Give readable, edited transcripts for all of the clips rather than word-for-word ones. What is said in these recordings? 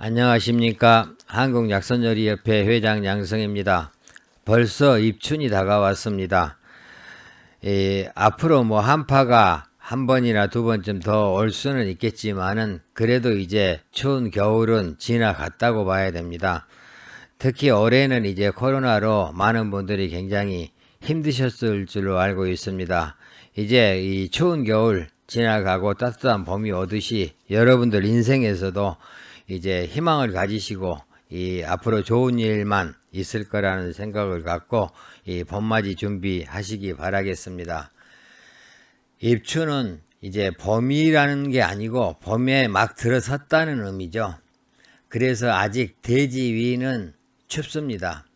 안녕하십니까. 한국약선요리협회 회장 양성입니다. 벌써 입춘이 다가왔습니다. 앞으로 뭐 한파가 한 번이나 두 번쯤 더 올 수는 있겠지만은 그래도 이제 추운 겨울은 지나갔다고 봐야 됩니다. 특히 올해는 이제 코로나로 많은 분들이 굉장히 힘드셨을 줄로 알고 있습니다. 이제 이 추운 겨울 지나가고 따뜻한 봄이 오듯이 여러분들 인생에서도 이제 희망을 가지시고 이 앞으로 좋은 일만 있을 거라는 생각을 갖고 이 봄맞이 준비하시기 바라겠습니다. 입추는 이제 봄이라는 게 아니고 봄에 막 들어섰다는 의미죠. 그래서 아직 대지 위는 춥습니다.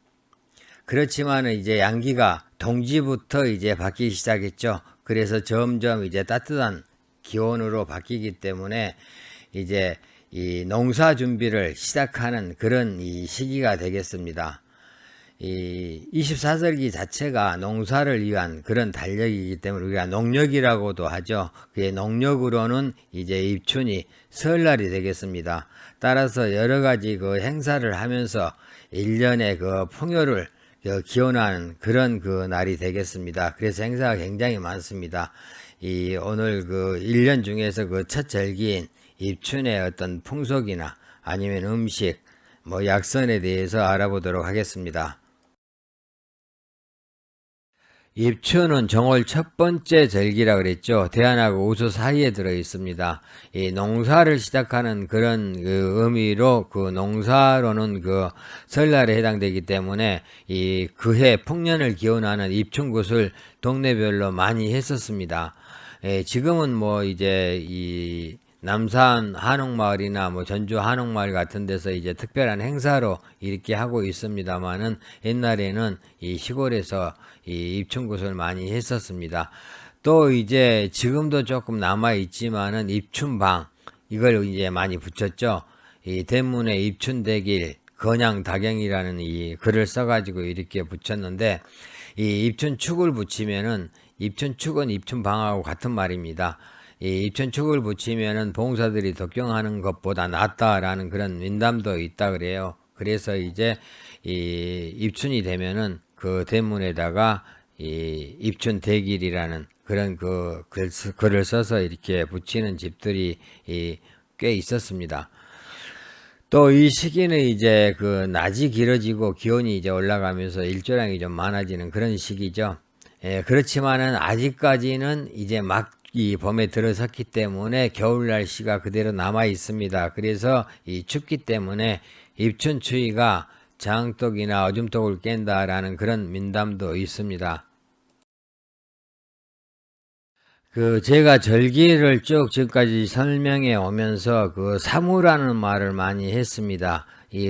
그렇지만 이제 양기가 동지부터 이제 바뀌기 시작했죠. 그래서 점점 이제 따뜻한 기온으로 바뀌기 때문에 이제 이 농사 준비를 시작하는 그런 이 시기가 되겠습니다. 이 24절기 자체가 농사를 위한 그런 달력이기 때문에 우리가 농력이라고도 하죠. 그게 농력으로는 이제 입춘이 설날이 되겠습니다. 따라서 여러 가지 그 행사를 하면서 1년의 그 풍요를 기원하는 그런 그 날이 되겠습니다. 그래서 행사가 굉장히 많습니다. 이 오늘 그 1년 중에서 그 첫 절기인 입춘의 어떤 풍속이나 아니면 음식, 뭐 약선에 대해서 알아보도록 하겠습니다. 입춘은 정월 첫 번째 절기라 그랬죠. 대안하고 우수 사이에 들어 있습니다. 이 농사를 시작하는 그런 그 의미로 그 농사로는 그 설날에 해당되기 때문에 이 그해 풍년을 기원하는 입춘굿을 동네별로 많이 했었습니다. 지금은 뭐 이제 이 남산 한옥마을이나 뭐 전주 한옥마을 같은 데서 이제 특별한 행사로 이렇게 하고 있습니다만은 옛날에는 이 시골에서 이 입춘굿을 많이 했었습니다. 또 이제 지금도 조금 남아 있지만은 입춘방 이걸 이제 많이 붙였죠. 이 대문에 입춘대길 건양다경이라는 이 글을 써가지고 이렇게 붙였는데 이 입춘축을 붙이면은 입춘축은 입춘방하고 같은 말입니다. 이 입춘축을 붙이면은 봉사들이 덕경하는 것보다 낫다라는 그런 민담도 있다 그래요. 그래서 이제 이 입춘이 되면은 그 대문에다가 이 입춘대길이라는 그런 그 글을 써서 이렇게 붙이는 집들이 꽤 있었습니다. 또 이 시기는 이제 그 낮이 길어지고 기온이 이제 올라가면서 일조량이 좀 많아지는 그런 시기죠. 그렇지만은 아직까지는 이제 막 이 봄에 들어섰기 때문에 겨울 날씨가 그대로 남아 있습니다. 그래서 이 춥기 때문에 입춘 추위가 장독이나 어줌독을 깬다라는 그런 민담도 있습니다. 제가 절기를 쭉 지금까지 설명해 오면서 그 사무라는 말을 많이 했습니다.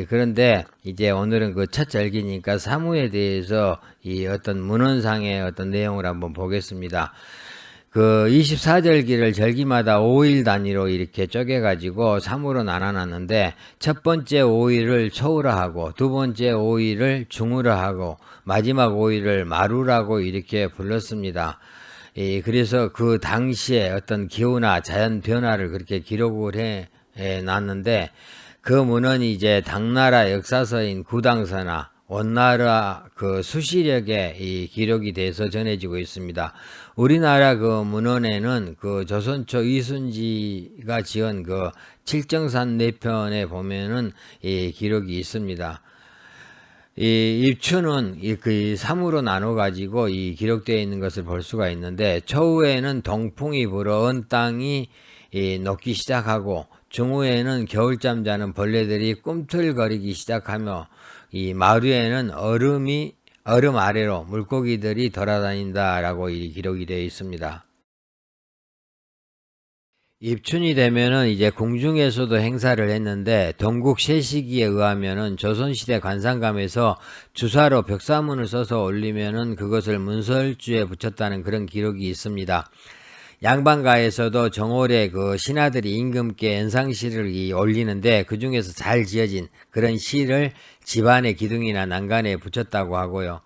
그런데 이제 오늘은 그 첫 절기니까 사무에 대해서 이 어떤 문헌상의 어떤 내용을 한번 보겠습니다. 그 24절기를 절기마다 5일 단위로 이렇게 쪼개가지고 3으로 나눠놨는데 첫 번째 5일을 초우라 하고 두 번째 5일을 중우라 하고 마지막 5일을 마루라고 이렇게 불렀습니다. 그래서 그 당시에 어떤 기후나 자연 변화를 그렇게 기록을 해 놨는데 그 문헌이 이제 당나라 역사서인 구당서나 원나라 그 수시력에 이 기록이 돼서 전해지고 있습니다. 우리나라 그 문헌에는 그 조선초 이순지가 지은 그 칠정산 내편에 보면은 이 기록이 있습니다. 이 입춘은 그 3으로 나눠 가지고 이 기록되어 있는 것을 볼 수가 있는데 초우에는 동풍이 불어 언 땅이 녹기 시작하고 중후에는 겨울잠 자는 벌레들이 꿈틀거리기 시작하며 이 마루에는 얼음 아래로 물고기들이 돌아다닌다라고 이 기록이 되어 있습니다. 입춘이 되면은 이제 궁중에서도 행사를 했는데 동국 세시기에 의하면은 조선시대 관상감에서 주사로 벽사문을 써서 올리면은 그것을 문설주에 붙였다는 그런 기록이 있습니다. 양반가에서도 정월에 그 신하들이 임금께 연상시를 올리는데 그 중에서 잘 지어진 그런 시를 집안의 기둥이나 난간에 붙였다고 하고요.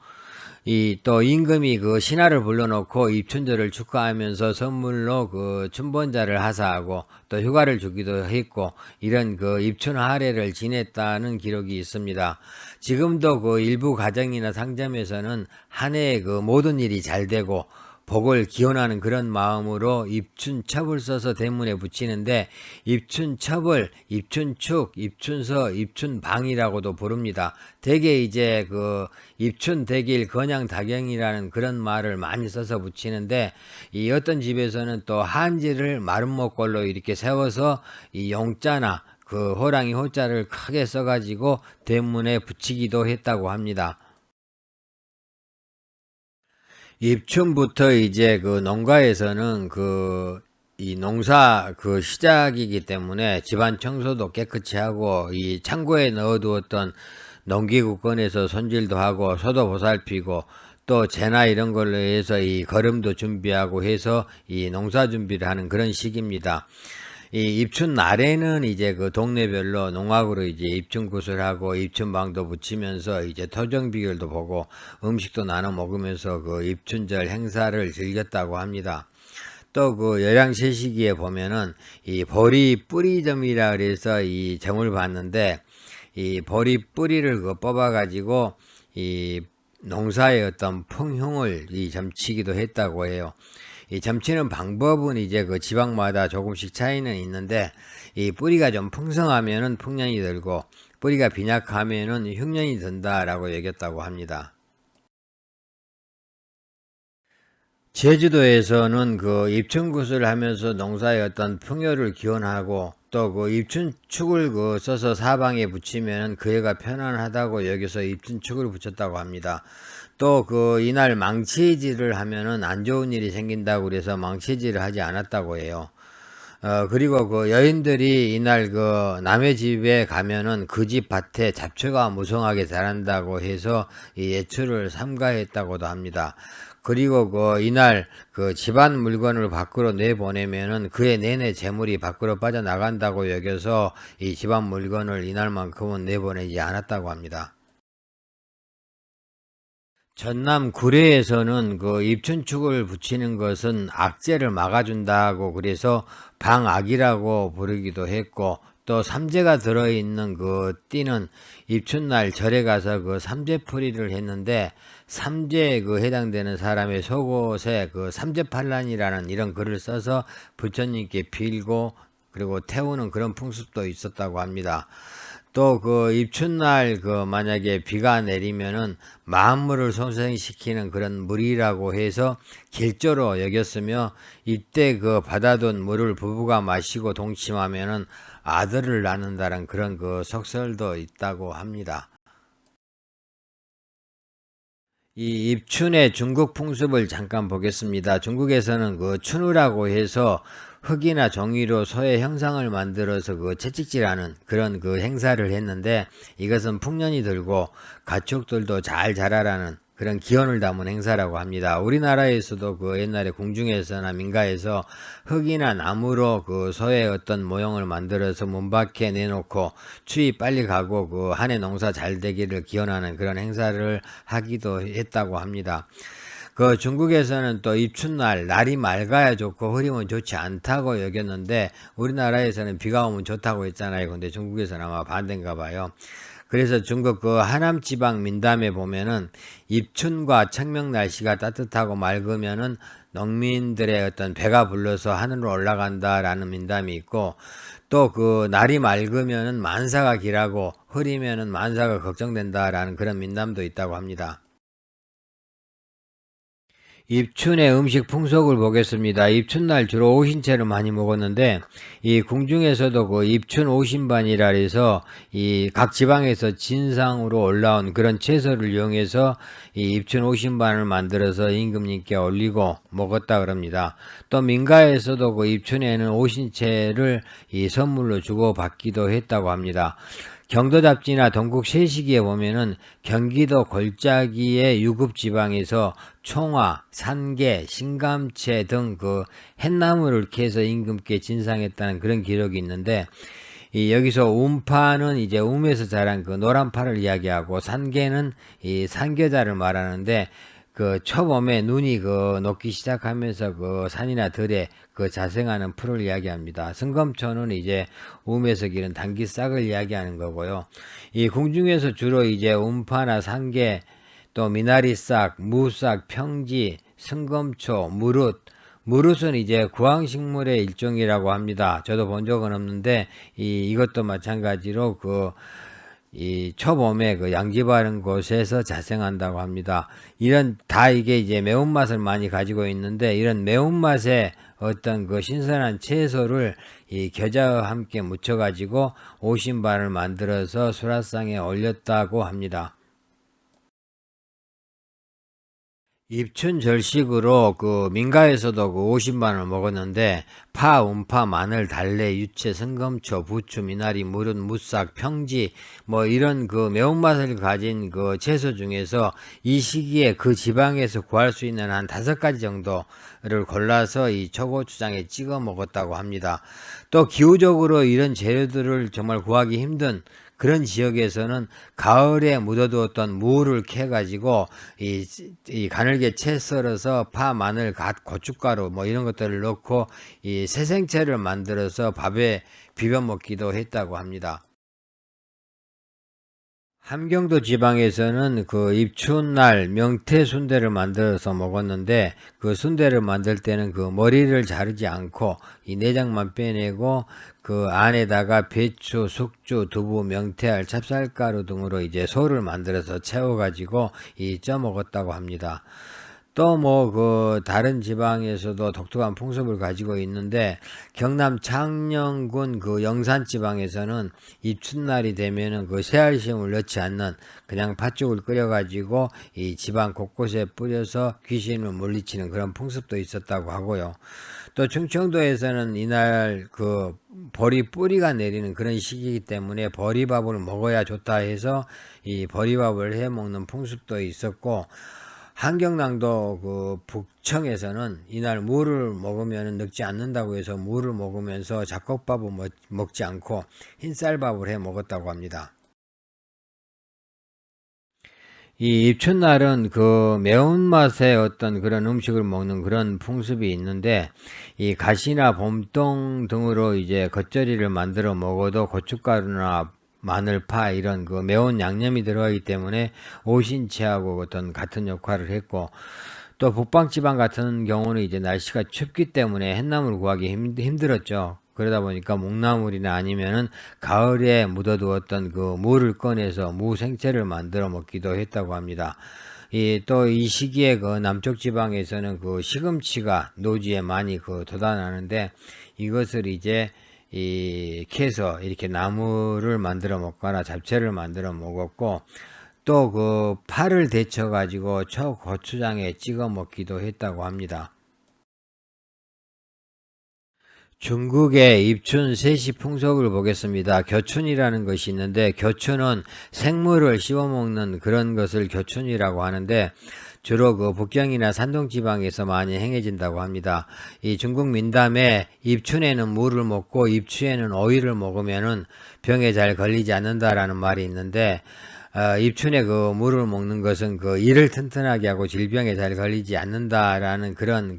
이 또 임금이 그 신하를 불러놓고 입춘절을 축하하면서 선물로 그 춘번자를 하사하고 또 휴가를 주기도 했고 이런 그 입춘 할애를 지냈다는 기록이 있습니다. 지금도 그 일부 가정이나 상점에서는 한 해에 그 모든 일이 잘 되고 복을 기원하는 그런 마음으로 입춘첩을 써서 대문에 붙이는데 입춘첩을 입춘축, 입춘서, 입춘방이라고도 부릅니다. 대개 이제 그 입춘대길 건양다경이라는 그런 말을 많이 써서 붙이는데 이 어떤 집에서는 또 한지를 마름모꼴로 이렇게 세워서 이 용자나 그 호랑이 호자를 크게 써가지고 대문에 붙이기도 했다고 합니다. 입춘부터 이제 그 농가에서는 이 농사 그 시작이기 때문에 집안 청소도 깨끗이 하고 이 창고에 넣어두었던 농기구 꺼내서 손질도 하고 소도 보살피고 또 재나 이런 걸로 해서 이 거름도 준비하고 해서 이 농사 준비를 하는 그런 시기입니다. 이 입춘 날에는 이제 그 동네별로 농악으로 이제 입춘굿을 하고 입춘방도 붙이면서 이제 토종 비결도 보고 음식도 나눠 먹으면서 그 입춘절 행사를 즐겼다고 합니다. 또 그 열양세시기에 보면은 이 보리 뿌리점이라 그래서 이 점을 봤는데 이 보리 뿌리를 그 뽑아 가지고 이 농사의 어떤 풍흉을 이 점치기도 했다고 해요. 이 점치는 방법은 이제 그 지방마다 조금씩 차이는 있는데 이 뿌리가 좀 풍성하면은 풍년이 들고 뿌리가 빈약하면은 흉년이 든다라고 여겼다고 합니다. 제주도에서는 그 입춘굿을 하면서 농사의 어떤 풍요를 기원하고 또 그 입춘축을 그 써서 사방에 붙이면 그 해가 편안하다고 여기서 입춘축을 붙였다고 합니다. 또 그 이날 망치질을 하면은 안 좋은 일이 생긴다고 그래서 망치질을 하지 않았다고 해요. 그리고 그 여인들이 이날 그 남의 집에 가면은 그 집 밭에 잡초가 무성하게 자란다고 해서 이 예추를 삼가했다고도 합니다. 그리고 그 이날 그 집안 물건을 밖으로 내보내면은 그해 내내 재물이 밖으로 빠져나간다고 여겨서 이 집안 물건을 이날만큼은 내보내지 않았다고 합니다. 전남 구례에서는 그 입춘축을 붙이는 것은 악재를 막아준다고 그래서 방악이라고 부르기도 했고 또 삼재가 들어있는 그 띠는 입춘날 절에 가서 그 삼재풀이를 했는데 삼재에 그 해당되는 사람의 속옷에 그 삼재팔란이라는 이런 글을 써서 부처님께 빌고 그리고 태우는 그런 풍습도 있었다고 합니다. 또 그 입춘날 그 만약에 비가 내리면은 만물을 손생시키는 그런 물이라고 해서 길조로 여겼으며 이때 그 받아둔 물을 부부가 마시고 동침하면은 아들을 낳는다는 그런 그 속설도 있다고 합니다. 이 입춘의 중국 풍습을 잠깐 보겠습니다. 중국에서는 그 춘우라고 해서 흙이나 종이로 소의 형상을 만들어서 그 채찍질하는 그런 그 행사를 했는데 이것은 풍년이 들고 가축들도 잘 자라라는 그런 기원을 담은 행사라고 합니다. 우리나라에서도 그 옛날에 궁중에서나 민가에서 흙이나 나무로 그 소의 어떤 모형을 만들어서 문 밖에 내놓고 추위 빨리 가고 그 한 해 농사 잘 되기를 기원하는 그런 행사를 하기도 했다고 합니다. 그 중국에서는 또 입춘날 날이 맑아야 좋고 흐리면 좋지 않다고 여겼는데 우리나라에서는 비가 오면 좋다고 했잖아요. 근데 중국에서는 아마 반대인가 봐요. 그래서 중국 그 하남 지방 민담에 보면은 입춘과 청명 날씨가 따뜻하고 맑으면은 농민들의 어떤 배가 불러서 하늘로 올라간다라는 민담이 있고 또 그 날이 맑으면은 만사가 길하고 흐리면은 만사가 걱정된다라는 그런 민담도 있다고 합니다. 입춘의 음식 풍속을 보겠습니다. 입춘날 주로 오신채를 많이 먹었는데 이 궁중에서도 그 입춘 오신반이라 해서 이 각 지방에서 진상으로 올라온 그런 채소를 이용해서 이 입춘 오신반을 만들어서 임금님께 올리고 먹었다 그럽니다. 또 민가에서도 그 입춘에는 오신채를 이 선물로 주고 받기도 했다고 합니다. 경도 잡지나 동국 세시기에 보면은 경기도 골짜기의 유급 지방에서 총화, 산개, 신감채 등 그 햇나무를 캐서 임금께 진상했다는 그런 기록이 있는데 이 여기서 움파는 이제 움에서 자란 그 노란 파를 이야기하고 산개는 이 산겨자를 말하는데 그 초봄에 눈이 그 녹기 시작하면서 그 산이나 들에 그 자생하는 풀을 이야기합니다. 승검초는 이제 우음에서 기른 당귀싹을 이야기하는 거고요. 이 궁중에서 주로 이제 움파나 상계, 또 미나리싹, 무싹, 평지, 승검초, 무릇은 이제 구황식물의 일종이라고 합니다. 저도 본 적은 없는데 이것도 마찬가지로 이 초봄에 그 양지 바른 곳에서 자생한다고 합니다. 이게 이제 매운맛을 많이 가지고 있는데, 이런 매운맛에 어떤 그 신선한 채소를 이 겨자와 함께 묻혀가지고 오신반을 만들어서 수라상에 올렸다고 합니다. 입춘절식으로 그 민가에서도 그 오신반을 먹었는데, 파, 움파, 마늘, 달래, 유채, 승검초, 부추, 미나리, 무릇, 무싹, 평지 뭐 이런 그 매운맛을 가진 그 채소 중에서 이 시기에 그 지방에서 구할 수 있는 한 5가지 정도를 골라서 이 초고추장에 찍어 먹었다고 합니다. 또 기후적으로 이런 재료들을 정말 구하기 힘든 그런 지역에서는 가을에 묻어두었던 무를 캐가지고 이 가늘게 채 썰어서 파, 마늘, 갓, 고춧가루 뭐 이런 것들을 넣고 이 새생채를 만들어서 밥에 비벼 먹기도 했다고 합니다. 함경도 지방에서는 그 입춘날 명태 순대를 만들어서 먹었는데, 그 순대를 만들 때는 그 머리를 자르지 않고 이 내장만 빼내고 그 안에다가 배추, 숙주, 두부, 명태알, 찹쌀가루 등으로 이제 소를 만들어서 채워가지고 쪄 먹었다고 합니다. 또 뭐 그 다른 지방에서도 독특한 풍습을 가지고 있는데, 경남 창녕군 그 영산 지방에서는 입춘날이 되면은 그 새알심을 넣지 않는 그냥 팥죽을 끓여가지고 이 지방 곳곳에 뿌려서 귀신을 물리치는 그런 풍습도 있었다고 하고요. 또 충청도에서는 이날 그 보리 뿌리가 내리는 그런 시기이기 때문에 보리밥을 먹어야 좋다 해서 이 보리밥을 해 먹는 풍습도 있었고, 한경남도 그 북청에서는 이날 무를 먹으면 늙지 않는다고 해서 무를 먹으면서 잡곡밥을 먹지 않고 흰쌀밥을 해 먹었다고 합니다. 이 입춘날은 그 매운맛의 어떤 그런 음식을 먹는 그런 풍습이 있는데, 이 가시나 봄동 등으로 이제 겉절이를 만들어 먹어도 고춧가루나 마늘파 이런 그 매운 양념이 들어가기 때문에 오신채하고 어떤 같은 역할을 했고, 또 북방지방 같은 경우는 이제 날씨가 춥기 때문에 햇나물을 구하기 힘들었죠. 그러다 보니까 묵나물이나 아니면은 가을에 묻어두었던 그 무를 꺼내서 무 생채를 만들어 먹기도 했다고 합니다. 또 이 시기에 그 남쪽 지방에서는 그 시금치가 노지에 많이 그 돋아나는데, 이것을 이제 캐서 이렇게 나무를 만들어 먹거나 잡채를 만들어 먹었고, 또 그 파를 데쳐 가지고 초고추장에 찍어 먹기도 했다고 합니다. 중국의 입춘 세시 풍속을 보겠습니다. 교춘이라는 것이 있는데, 교춘은 생물을 씹어먹는 그런 것을 교춘이라고 하는데, 주로 그 북경이나 산동 지방에서 많이 행해진다고 합니다. 이 중국 민담에 입춘에는 물을 먹고 입추에는 오이를 먹으면은 병에 잘 걸리지 않는다라는 말이 있는데, 입춘에 그 물을 먹는 것은 그 이를 튼튼하게 하고 질병에 잘 걸리지 않는다라는 그런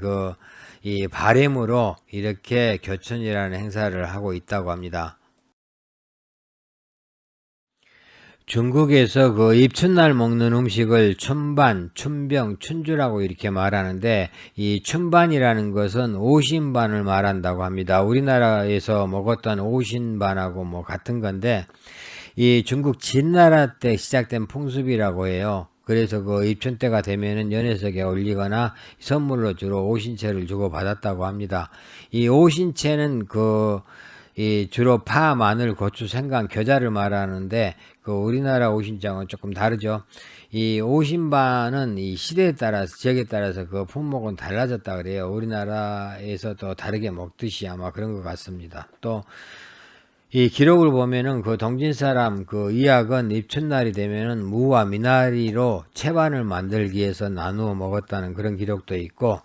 이 바램으로 이렇게 교춘이라는 행사를 하고 있다고 합니다. 중국에서 그 입춘날 먹는 음식을 춘반, 춘병, 춘주라고 이렇게 말하는데, 이 춘반이라는 것은 오신반을 말한다고 합니다. 우리나라에서 먹었던 오신반하고 뭐 같은 건데, 이 중국 진나라 때 시작된 풍습이라고 해요. 그래서 그 입춘 때가 되면은 연회석에 올리거나 선물로 주로 오신채를 주고 받았다고 합니다. 이 오신채는 이 주로 파, 마늘, 고추, 생강, 겨자를 말하는데, 그 우리나라 오신장은 조금 다르죠. 이 오신반은 이 시대에 따라서, 지역에 따라서 그 품목은 달라졌다 그래요. 우리나라에서 또 다르게 먹듯이 아마 그런 것 같습니다. 또 이 기록을 보면은 그 동진 사람 그 이약은 입춘날이 되면은 무와 미나리로 채반을 만들기 위해서 나누어 먹었다는 그런 기록도 있고,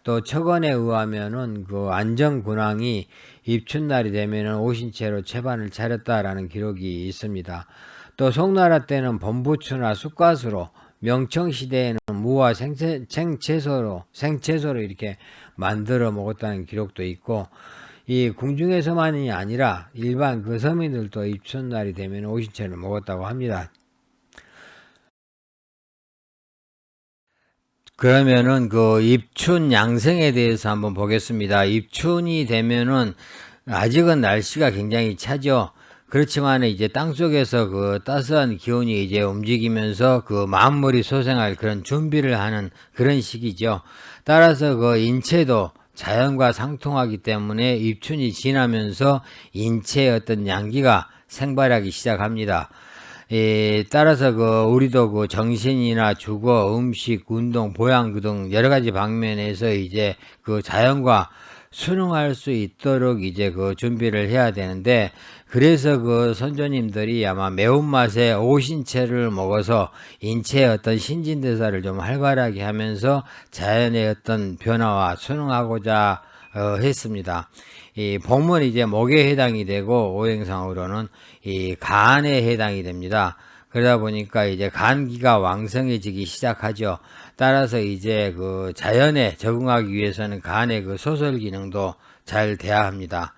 또 척언에 의하면은 그 안정군왕이 입춘날이 되면은 오신채로 채반을 차렸다라는 기록이 있습니다. 또 송나라 때는 범부추나 쑥갓으로 명청 시대에는 무와 생채소로 이렇게 만들어 먹었다는 기록도 있고, 이 궁중에서만이 아니라 일반 그 서민들도 입춘날이 되면 오신채를 먹었다고 합니다. 그러면은 그 입춘 양생에 대해서 한번 보겠습니다. 입춘이 되면은 아직은 날씨가 굉장히 차죠. 그렇지만 이제 땅속에서 그 따스한 기온이 이제 움직이면서 그 만물이 소생할 그런 준비를 하는 그런 시기죠. 따라서 그 인체도 자연과 상통하기 때문에 입춘이 지나면서 인체의 어떤 양기가 생발하기 시작합니다. 따라서 우리도 그 정신이나 주거, 음식, 운동, 보양 등 여러 가지 방면에서 이제 그 자연과 순응할 수 있도록 이제 그 준비를 해야 되는데, 그래서 그 선조님들이 아마 매운맛에 오신채를 먹어서 인체의 어떤 신진대사를 좀 활발하게 하면서 자연의 어떤 변화와 순응하고자 했습니다. 이 봄은 이제 목에 해당이 되고 오행상으로는 이 간에 해당이 됩니다. 그러다 보니까 이제 간기가 왕성해지기 시작하죠. 따라서 이제 그 자연에 적응하기 위해서는 간의 그 소설 기능도 잘 돼야 합니다.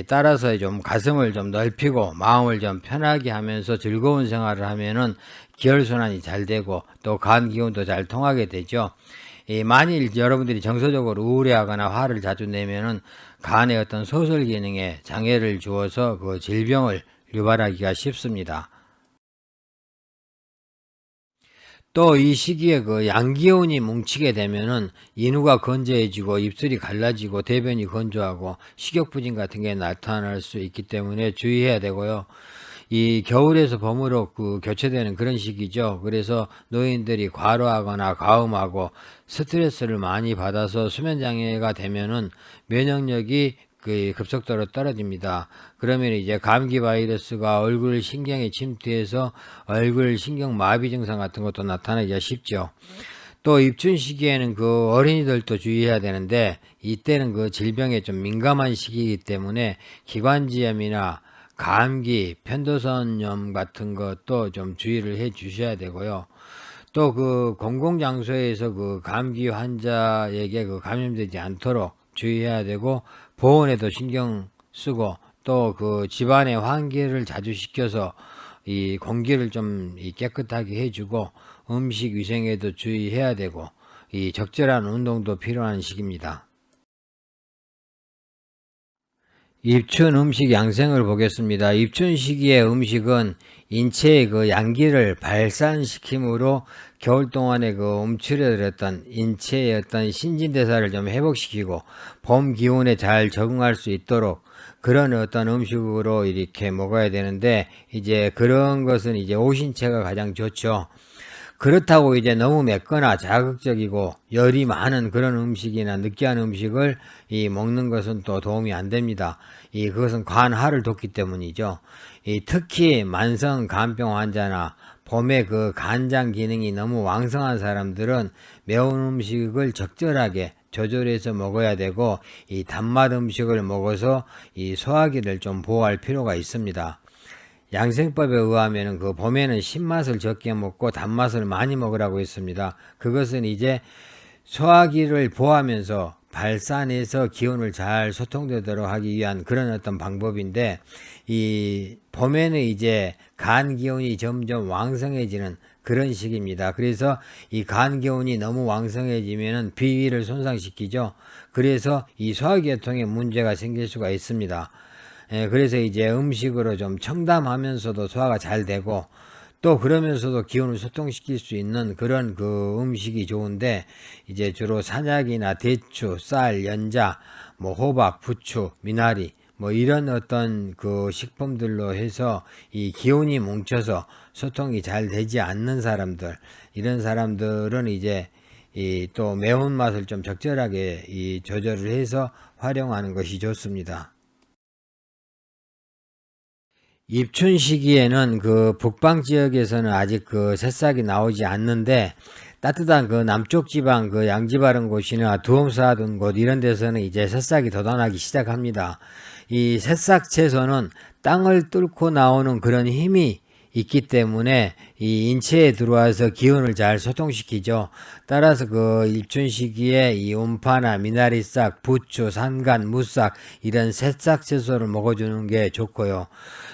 따라서 좀 가슴을 좀 넓히고 마음을 좀 편하게 하면서 즐거운 생활을 하면은 기혈순환이 잘 되고 또 간 기운도 잘 통하게 되죠. 만일 여러분들이 정서적으로 우울해하거나 화를 자주 내면은 간의 어떤 소설 기능에 장애를 주어서 그 질병을 유발하기가 쉽습니다. 또 이 시기에 그 양기운이 뭉치게 되면은 인후가 건조해지고 입술이 갈라지고 대변이 건조하고 식욕부진 같은 게 나타날 수 있기 때문에 주의해야 되고요. 이 겨울에서 봄으로 그 교체되는 그런 시기죠. 그래서 노인들이 과로하거나 과음하고 스트레스를 많이 받아서 수면 장애가 되면은 면역력이 그 급속도로 떨어집니다. 그러면 이제 감기 바이러스가 얼굴 신경에 침투해서 얼굴 신경 마비 증상 같은 것도 나타나기가 쉽죠. 또 입춘 시기에는 그 어린이들도 주의해야 되는데, 이때는 그 질병에 좀 민감한 시기이기 때문에 기관지염이나 감기, 편도선염 같은 것도 좀 주의를 해 주셔야 되고요. 또 그 공공장소에서 그 감기 환자에게 그 감염되지 않도록 주의해야 되고, 보온에도 신경 쓰고, 또 그 집안의 환기를 자주 시켜서 이 공기를 좀 깨끗하게 해주고, 음식 위생에도 주의해야 되고, 이 적절한 운동도 필요한 시기입니다. 입춘 음식 양생을 보겠습니다. 입춘 시기의 음식은 인체의 그 양기를 발산시킴으로 겨울 동안에 그 움츠려들었던 인체의 어떤 신진대사를 좀 회복시키고 봄 기온에 잘 적응할 수 있도록 그런 어떤 음식으로 이렇게 먹어야 되는데, 이제 그런 것은 이제 오신채가 가장 좋죠. 그렇다고 이제 너무 맵거나 자극적이고 열이 많은 그런 음식이나 느끼한 음식을 먹는 것은 또 도움이 안 됩니다. 그것은 관하를 돋기 때문이죠. 특히 만성 간병 환자나 봄에 그 간장 기능이 너무 왕성한 사람들은 매운 음식을 적절하게 조절해서 먹어야 되고, 이 단맛 음식을 먹어서 이 소화기를 좀 보호할 필요가 있습니다. 양생법에 의하면 그 봄에는 신맛을 적게 먹고 단맛을 많이 먹으라고 했습니다. 그것은 이제 소화기를 보호하면서 발산해서 기운을 잘 소통되도록 하기 위한 그런 어떤 방법인데, 이 봄에는 이제 간 기운이 점점 왕성해지는 그런 시기입니다. 그래서 이 간 기운이 너무 왕성해지면은 비위를 손상시키죠. 그래서 이 소화계통에 문제가 생길 수가 있습니다. 그래서 이제 음식으로 좀 청담하면서도 소화가 잘 되고, 또 그러면서도 기운을 소통시킬 수 있는 그런 그 음식이 좋은데, 이제 주로 산약이나 대추, 쌀, 연자, 뭐 호박, 부추, 미나리, 뭐 이런 어떤 그 식품들로 해서 이 기운이 뭉쳐서 소통이 잘 되지 않는 사람들, 이런 사람들은 이제 이 또 매운맛을 좀 적절하게 이 조절을 해서 활용하는 것이 좋습니다. 입춘 시기에는 그 북방 지역에서는 아직 그 새싹이 나오지 않는데, 따뜻한 그 남쪽 지방 그 양지 바른 곳이나 두엄 쌓아둔 곳 이런 데서는 이제 새싹이 돋아나기 시작합니다. 이 새싹 채소는 땅을 뚫고 나오는 그런 힘이 있기 때문에 이 인체에 들어와서 기운을 잘 소통시키죠. 따라서 그 입춘 시기에 이 음파나 미나리싹, 부추, 산간, 무싹 이런 새싹 채소를 먹어주는 게 좋고요.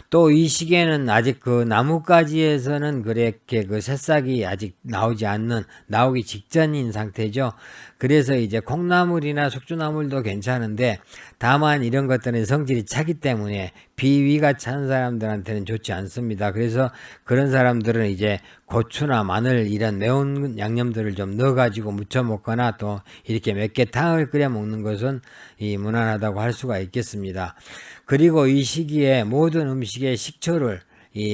또 이 시기에는 아직 그 나뭇가지에서는 그렇게 그 새싹이 아직 나오기 직전인 상태죠. 그래서 이제 콩나물이나 숙주나물도 괜찮은데 다만 이런 것들은 성질이 차기 때문에 비위가 찬 사람들한테는 좋지 않습니다. 그래서 그런 사람들은 이제 고추나 마늘 이런 매운 양념들을 좀 넣어가지고 무쳐 먹거나 또 이렇게 맵게 탕을 끓여 먹는 것은 무난하다고 할 수가 있겠습니다. 그리고 이 시기에 모든 음식에 식초를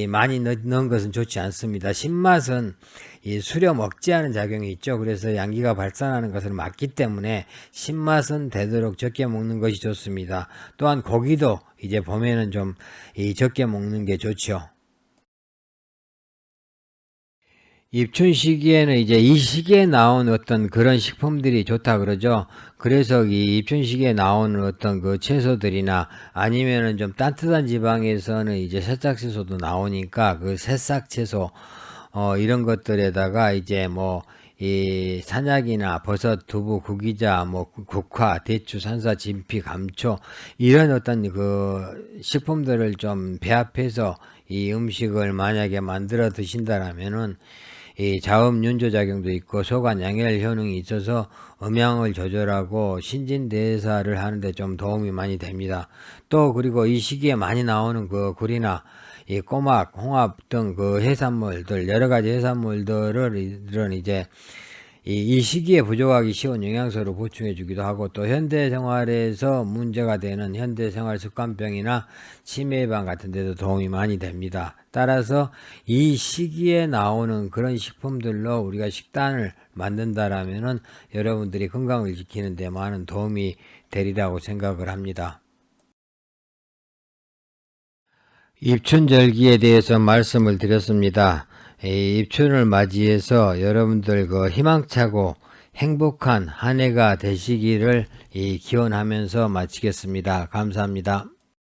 많이 넣은 것은 좋지 않습니다. 신맛은 수려 먹지 않은 작용이 있죠. 그래서 양기가 발산하는 것을 막기 때문에 신맛은 되도록 적게 먹는 것이 좋습니다. 또한 고기도 이제 봄에는 좀 적게 먹는 게 좋죠. 입춘 시기에는 이제 이 시기에 나온 어떤 그런 식품들이 좋다 그러죠. 그래서 이 입춘 시기에 나오는 어떤 그 채소들이나 아니면은 좀 따뜻한 지방에서는 이제 새싹 채소도 나오니까 그 새싹 채소 이런 것들에다가 이제 뭐 이 산약이나 버섯, 두부, 구기자, 뭐 국화, 대추, 산사, 진피, 감초 이런 어떤 그 식품들을 좀 배합해서 이 음식을 만약에 만들어 드신다라면은 이 자음 윤조 작용도 있고 소관 양혈 효능이 있어서 음양을 조절하고 신진대사를 하는데 좀 도움이 많이 됩니다. 또 그리고 이 시기에 많이 나오는 그 굴이나 이 꼬막, 홍합 등 그 해산물들 여러 가지 해산물들을 이제 이 시기에 부족하기 쉬운 영양소를 보충해 주기도 하고 또 현대 생활에서 문제가 되는 현대 생활 습관병이나 치매 예방 같은 데도 도움이 많이 됩니다. 따라서 이 시기에 나오는 그런 식품들로 우리가 식단을 만든다라면은 여러분들이 건강을 지키는 데 많은 도움이 되리라고 생각을 합니다. 입춘절기에 대해서 말씀을 드렸습니다. 이 입춘을 맞이해서 여러분들 그 희망차고 행복한 한 해가 되시기를 기원하면서 마치겠습니다. 감사합니다.